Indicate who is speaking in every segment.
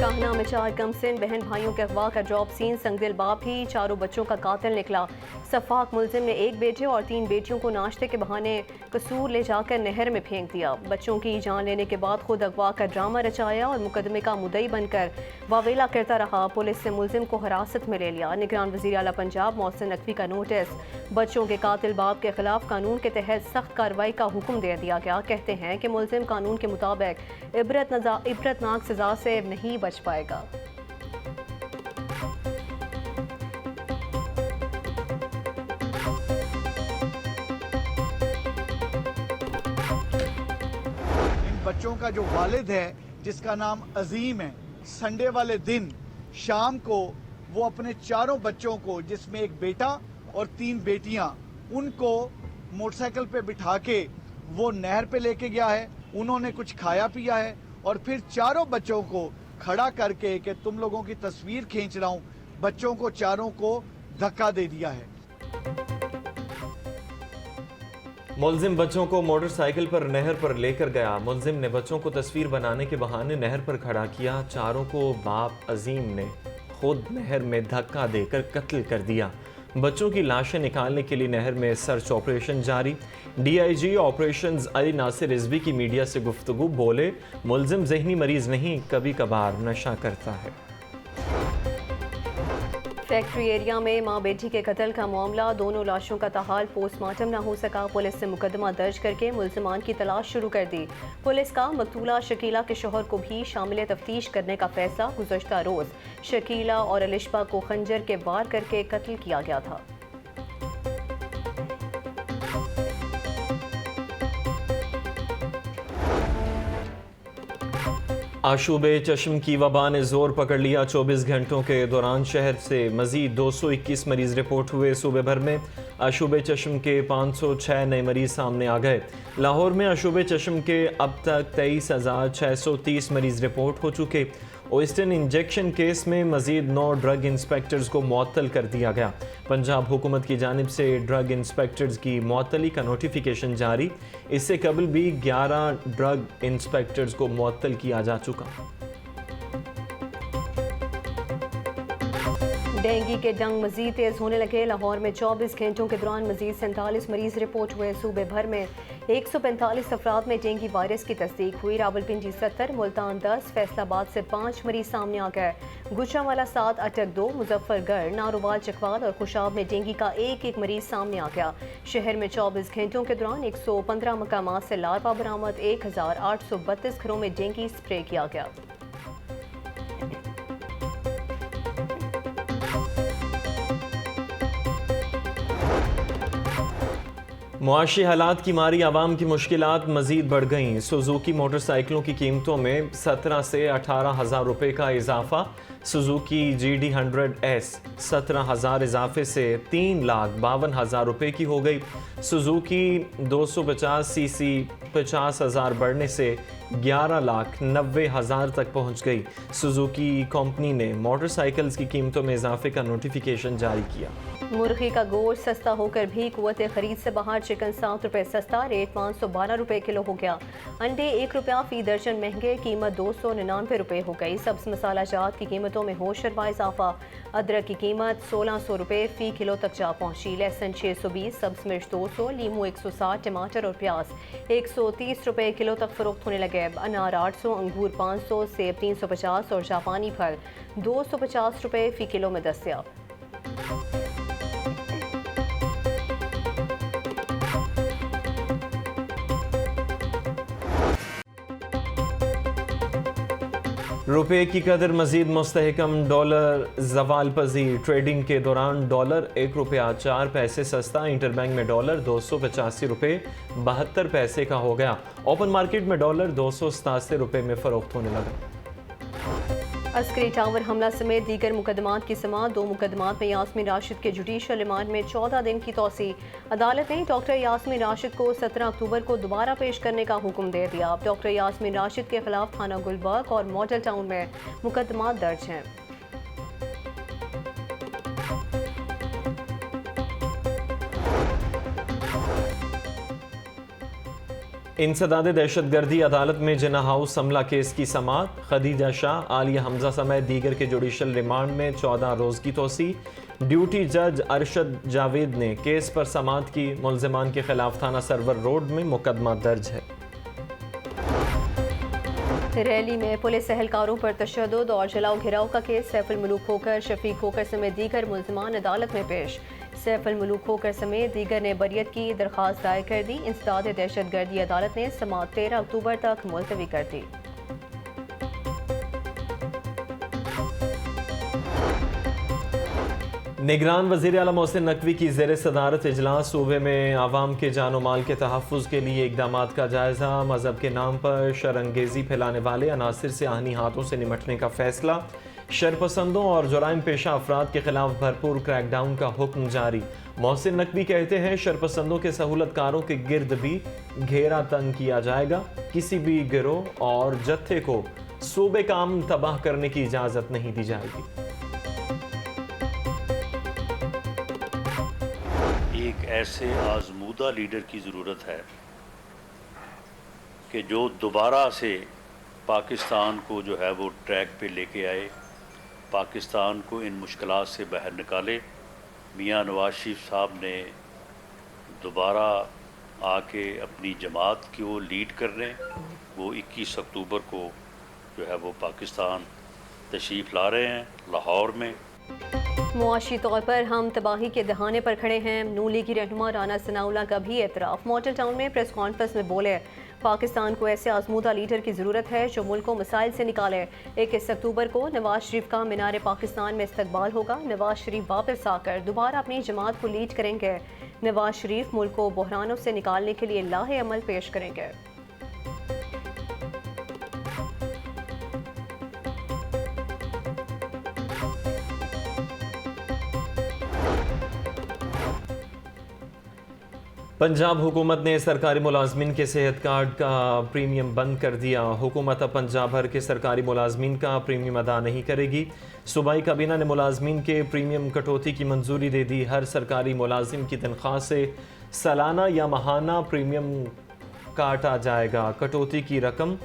Speaker 1: शाहना में 4 कमसिन बहन भाइयों के अगवा का जॉब सीन, संगदिल बाप ही चारों बच्चों का कातिल निकला। सफाक मुलजिम ने 1 बेटे और 3 बेटियों को नाश्ते के बहाने कसूर ले जाकर नहर में फेंक दिया। बच्चों की जान लेने के बाद खुद अगवा का ड्रामा रचाया और मुकदमे का मुद्दई बनकर वावेला करता रहा। पुलिस ने मुलजिम को हिरासत में ले लिया। निगरान वज़ीर आला पंजाब मोहसिन नकवी का नोटिस, बच्चों के कातिल बाप के खिलाफ कानून के तहत सख्त कार्रवाई का हुक्म दे दिया गया। कहते हैं कि मुलजिम कानून के मुताबिक इबरतनाक सजा से नहीं बच पाएगा।
Speaker 2: बच्चों का जो वालिद है जिसका नाम अजीम है, संडे वाले दिन शाम को वो अपने चारों बच्चों को, जिसमें 1 बेटा और 3 बेटियां, उनको मोटरसाइकिल पे बिठा के वो नहर पे लेके गया है। उन्होंने कुछ खाया पिया है और फिर चारों बच्चों को खड़ा करके कि तुम लोगों की तस्वीर खींच रहा हूं, बच्चों को चारों को धक्का दे दिया है।
Speaker 3: मुलजिम बच्चों को मोटरसाइकिल पर नहर पर लेकर गया। मुलजिम ने बच्चों को तस्वीर बनाने के बहाने नहर पर खड़ा किया। चारों को बाप अजीम ने खुद नहर में धक्का देकर कत्ल कर दिया। बच्चों की लाशें निकालने के लिए नहर में सर्च ऑपरेशन जारी। DIG ऑपरेशंस अली नासिर रिजवी की मीडिया से गुफ्तगू, बोले मुलजिम ज़हनी मरीज नहीं, कभी कभार नशा करता है।
Speaker 1: फैक्ट्री एरिया में मां बेटी के कत्ल का मामला, दोनों लाशों का ताहाल पोस्टमार्टम न हो सका। पुलिस ने मुकदमा दर्ज करके मुलजिमान की तलाश शुरू कर दी। पुलिस का मकतूला शकीला के शोहर को भी शामिल तफ्तीश करने का फैसला। गुज़श्ता रोज शकीला और अलिशबा को खंजर के वार करके कत्ल किया गया था।
Speaker 3: आशूबे चश्म की वबा ने जोर पकड़ लिया। 24 घंटों के दौरान शहर से मजीद 221 मरीज रिपोर्ट हुए। सूबे भर में आशूबे चश्म के 506 नए मरीज सामने आ गए। लाहौर में आशूबे चश्म के अब तक 23,630 मरीज रिपोर्ट हो चुके। ओइस्टर्न इंजेक्शन केस में मजीद 9 ड्रग इंस्पेक्टर्स को मुअत्तल कर दिया गया। पंजाब हुकूमत की जानिब से ड्रग इंस्पेक्टर्स की मुअत्तली का नोटिफिकेशन जारी। इससे कबल भी 11 ड्रग इंस्पेक्टर्स को मुअत्तल किया जा चुका।
Speaker 1: डेंगू के डंग मजीद तेज होने लगे। लाहौर में 24 घंटों के दौरान मजीद 47 मरीज रिपोर्ट हुए। सूबे भर में 145 अफराद में डेंगू वायरस की तस्दीक हुई। रावलपिंडी 70, मुल्तान 10, फैसलाबाद से 5 मरीज सामने आ गए। गुजरांवाला 7, अटक 2, मुजफ्फरगढ़, नारोवाल, चकवाल और खुशाब में डेंगू का एक मरीज सामने आ गया। शहर में 24 घंटों के दौरान 115 मकामात से लार्वा बरामद। 1832 घरों में डेंगू स्प्रे किया गया।
Speaker 3: मुआशी हालात की मारी आवाम की मुश्किलात मजीद बढ़ गईं। सुजुकी मोटरसाइकिलों की कीमतों में 17 से 18,000 रुपये का इजाफा। सुजुकी GD 100S 17,000 इजाफे से 3,52,000 रुपये की हो गई। सुजुकी 250cc 50,000 बढ़ने से 11,90,000 तक पहुंच गई। सुजुकी कंपनी ने मोटरसाइकिल्स की कीमतों में इजाफे का नोटिफिकेशन जारी किया।
Speaker 1: मुर्गी का गोश्त सस्ता होकर भी कुव्वत खरीद से बाहर। चिकन 7 रुपये सस्ता, रेट 512 रुपये किलो हो गया। अंडे 1 रुपया फी दर्जन महंगे, कीमत 299 रुपये हो गई। सब्ज मसाला जात की कीमतों में होशरबा इजाफा। अदरक की कीमत 1600 रुपये फी किलो तक जा पहुंची। लहसुन 620, सब्ज मिर्च 200, लीमू 160, टमाटर और प्याज 130 रुपये किलो तक फरोख्त होने लगे। अनार 800, अंगूर 500, सेब 350 और जापानी फल 250 रुपये फी किलो में दस्तयाब।
Speaker 3: रुपए की कदर मजीद मुस्तहकम। डॉलर जवाल पजीर। ट्रेडिंग के दौरान डॉलर 1 रुपया 4 पैसे सस्ता। इंटरबैंक में डॉलर 285 रुपये 72 पैसे का हो गया। ओपन मार्केट में डॉलर 287 रुपये में फरोख्त होने लगा।
Speaker 1: अस्करी टावर हमला समेत दीगर मुकदमात की समाअत। 2 मुकदमात में यास्मीन राशिद के जुडिशल रिमांड में 14 दिन की तौसी। अदालत ने डॉक्टर यास्मीन राशिद को 17 अक्टूबर को दोबारा पेश करने का हुक्म दे दिया। डॉक्टर यास्मीन राशिद के खिलाफ थाना गुलबर्ग और मॉडल टाउन में मुकदमात दर्ज हैं।
Speaker 3: इंसदाद दहशतगर्दी अदालत में जिन्ना हाउस हमला केस की समाअत। खदीजा शाह, आलिया हमजा समेत दीगर के जुडिशल रिमांड में 14 रोज की तोसी। ड्यूटी जज अरशद जावेद ने केस पर समाअत की। मुल्जिमान के खिलाफ थाना सरवर रोड में मुकदमा दर्ज है।
Speaker 1: रैली में पुलिस एहलकारों पर तशद्दुद और जलाओ घिराव का केस। सैफुल मुलूक खोकर, शफीक खोकर समेत दीगर मुल्जिमान अदालत में पेश। सैफुल मुलूक खोकर समेत दीगर ने बरियत की दरख्वास्त दायर कर दी। इंसदाद दहशतगर्दी अदालत ने समाअत 13 अक्टूबर तक मुलतवी कर दी।
Speaker 3: निगरान वज़ीर आला मोहसिन नकवी की ज़ेर सदारत इजलास। सूबे में आवाम के जान माल के तहफ़्फ़ुज़ के लिए इक़दामात का जायज़ा। मज़हब के नाम पर शरअंगेज़ी फैलाने वाले अनासिर से आहनी हाथों से निमटने का फ़ैसला। शरपसंदों और जुराइम पेशा अफराद के खिलाफ भरपूर क्रैकडाउन का हुक्म जारी। मोहसिन नकवी कहते हैं शरपसंदों के सहूलतकारों के गिर्द भी घेरा तंग किया जाएगा। किसी भी गिरोह और जत्थे को सूबे का अमन तबाह करने की इजाज़त नहीं दी जाएगी।
Speaker 4: एक ऐसे आजमूदा लीडर की ज़रूरत है कि जो दोबारा से पाकिस्तान को जो है वो ट्रैक पे लेके आए, पाकिस्तान को इन मुश्किलात से बाहर निकाले। मियां नवाज शरीफ साहब ने दोबारा आके अपनी जमात की वो लीड कर रहे हैं। वो 21 अक्टूबर को जो है वो पाकिस्तान तशरीफ़ ला रहे हैं लाहौर में।
Speaker 1: मुआशी तौर पर हम तबाही के दहाने पर खड़े हैं। नून लीगी रहनुमा राना सनाउल्लाह का भी एतराफ़। मॉडल टाउन में प्रेस कॉन्फ्रेंस में बोले, पाकिस्तान को ऐसे आजमूदा लीडर की ज़रूरत है जो मुल्क को मसाइल से निकाले। 21 अक्टूबर को नवाज शरीफ का मीनार पाकिस्तान में इस्तकबाल होगा। नवाज शरीफ वापस आकर दोबारा अपनी जमात को लीड करेंगे। नवाज शरीफ मुल्क को बहरानों से निकालने के लिए लाहे अमल पेश करेंगे।
Speaker 3: पंजाब हुकूमत ने सरकारी मुलाजमीन के सेहत कार्ड का प्रीमियम बंद कर दिया। हुकूमत अब पंजाब भर के सरकारी मुलाजमीन का प्रीमियम अदा नहीं करेगी। सूबाई काबीना ने मुलाजमीन के प्रीमियम कटौती की मंजूरी दे दी। हर सरकारी मुलाजिम की तनख्वाह से सालाना या माहाना प्रीमियम काटा जाएगा। कटौती की रकम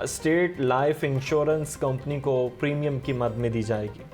Speaker 3: स्टेट लाइफ इंश्योरेंस कंपनी को प्रीमियम की मद में दी जाएगी।